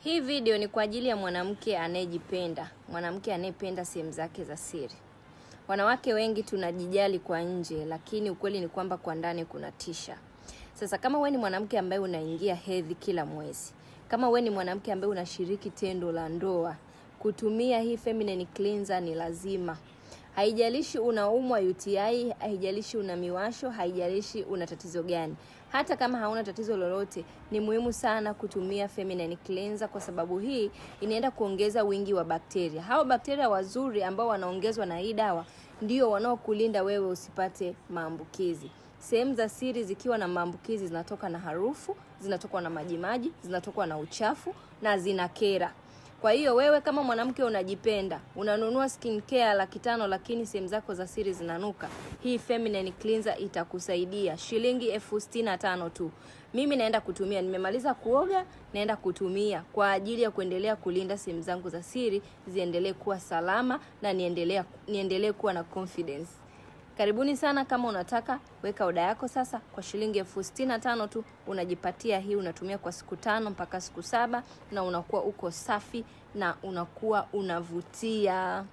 Hii video ni kwa ajili ya mwanamke anayejipenda, mwanamke anayependa sehemu zake za siri. Wanawake wengi tunajijali kwa nje, lakini ukweli ni kwamba kwa ndani kuna tisha. Sasa kama wewe ni mwanamke ambaye unaingia hedhi kila mwezi, kama wewe ni mwanamke ambaye unashiriki tendo la ndoa, kutumia hii feminine cleanser ni lazima. Haijalishi unaumwa UTI, haijalishi una miwasho, haijalishi una tatizo gani. Hata kama hauna tatizo lolote, ni muhimu sana kutumia feminine cleanser kwa sababu hii inaenda kuongeza wingi wa bakteria. Hao bakteria wazuri ambao wanaongezwa na hii dawa ndio wanaokulinda wewe usipate maambukizi. Sehemu za siri zikiwa na maambukizi zinatoka na harufu, zinatoka na majimaji, zinatoka na uchafu na zinakera. Kwa hiyo wewe kama mwanamke unajipenda, unanunua skincare 500 lakini sehemu zako za siri zinanuka, hii feminine cleanser itakusaidia. Shilingi 65,000 tu. Mimi naenda kutumia, nimemaliza kuoga, naenda kutumia kwa ajili ya kuendelea kulinda sehemu zangu za siri ziendelee kuwa salama na niendelee kuwa na confidence. Karibuni sana. Kama unataka weka oda yako sasa kwa shilingi 65,000 tu, unajipatia hii, unatumia kwa siku 5 mpaka siku 7 na unakuwa uko safi na unakuwa unavutia.